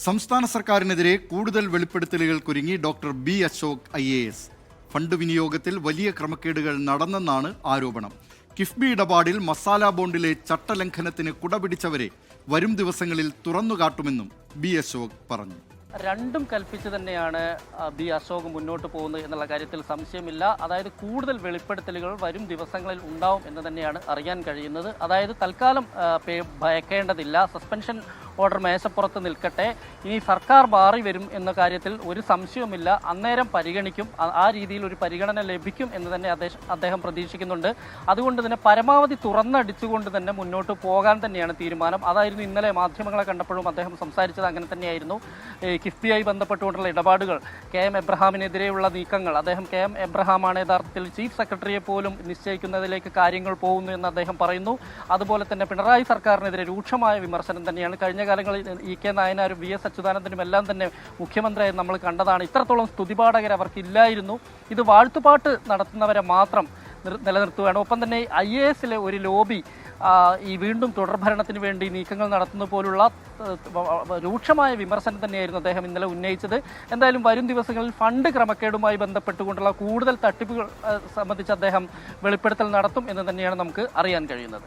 സംസ്ഥാന സർക്കാരിനെതിരെ കൂടുതൽ വെളിപ്പെടുത്തലുകൾക്കൊരുങ്ങി doctor B Ashok IAS. Fund വിനിയോഗത്തിൽ വലിയ ക്രമക്കേടുകൾ നടന്നെന്നാണ് ആരോപണം. കിഫ്ബി ഇടപാടിൽ മസാല ബോണ്ടിലെ ചട്ടലംഘനത്തിന് കുടപിടിച്ചവരെ വരും ദിവസങ്ങളിൽ തുറന്നുകാട്ടുമെന്നും ബി അശോക് പറഞ്ഞു. രണ്ടും കൽപ്പിച്ച് തന്നെയാണ് ബി അശോക് മുന്നോട്ട് പോകുന്നത് എന്നുള്ള കാര്യത്തിൽ സംശയമില്ല. അതായത് കൂടുതൽ വെളിപ്പെടുത്തലുകൾ വരും ദിവസങ്ങളിൽ ഉണ്ടാവും എന്ന് തന്നെയാണ് അറിയാൻ കഴിയുന്നത്. അതായത് തൽക്കാലം ഭയക്കേണ്ടതില്ല, സസ്പെൻഷൻ ഓർഡർ മേശപ്പുറത്ത് നിൽക്കട്ടെ, ഇനി സർക്കാർ മാറി വരും എന്ന കാര്യത്തിൽ ഒരു സംശയവുമില്ല. അന്നേരം പരിഗണിക്കും, ആ രീതിയിൽ ഒരു പരിഗണന ലഭിക്കും എന്ന് തന്നെ അദ്ദേഹം പ്രതീക്ഷിക്കുന്നുണ്ട്. അതുകൊണ്ട് തന്നെ പരമാവധി തുറന്നടിച്ചുകൊണ്ട് തന്നെ മുന്നോട്ട് പോകാൻ തന്നെയാണ് തീരുമാനം. അതായിരുന്നു ഇന്നലെ മാധ്യമങ്ങളെ കണ്ടപ്പോഴും അദ്ദേഹം സംസാരിച്ചത് അങ്ങനെ തന്നെയായിരുന്നു. കിഫ്ബിയായി ബന്ധപ്പെട്ടുകൊണ്ടുള്ള ഇടപാടുകൾ, KM എബ്രഹാമിനെതിരെയുള്ള നീക്കങ്ങൾ, അദ്ദേഹം KM എബ്രഹാമാണ് യഥാർത്ഥത്തിൽ ചീഫ് സെക്രട്ടറിയെ പോലും നിശ്ചയിക്കുന്നതിലേക്ക് കാര്യങ്ങൾ പോകുന്നു എന്ന് അദ്ദേഹം പറയുന്നു. അതുപോലെ തന്നെ പിണറായി സർക്കാരിനെതിരെ രൂക്ഷമായ വിമർശനം തന്നെയാണ്. കഴിഞ്ഞ കാലങ്ങളിൽ EK നായനാരും VS അച്യുതാനന്ദനും എല്ലാം തന്നെ മുഖ്യമന്ത്രിയായി നമ്മൾ കണ്ടതാണ്. ഇത്രത്തോളം സ്തുതിപാഠകർ അവർക്കില്ലായിരുന്നു. ഇത് വാഴ്ത്തുപാട്ട് നടത്തുന്നവരെ മാത്രം നിലനിർത്തുകയാണ്. ഒപ്പം തന്നെ IASലെ ഒരു ലോബി ഈ വീണ്ടും തുടർഭരണത്തിന് വേണ്ടി നീക്കങ്ങൾ നടത്തുന്ന പോലുള്ള രൂക്ഷമായ വിമർശനം തന്നെയായിരുന്നു അദ്ദേഹം ഇന്നലെ ഉന്നയിച്ചത്. എന്തായാലും വരും ദിവസങ്ങളിൽ ഫണ്ട് ക്രമക്കേടുമായി ബന്ധപ്പെട്ടുകൊണ്ടുള്ള കൂടുതൽ തട്ടിപ്പുകൾ സംബന്ധിച്ച് അദ്ദേഹം വെളിപ്പെടുത്തൽ നടത്തും എന്ന് തന്നെയാണ് നമുക്ക് അറിയാൻ കഴിയുന്നത്.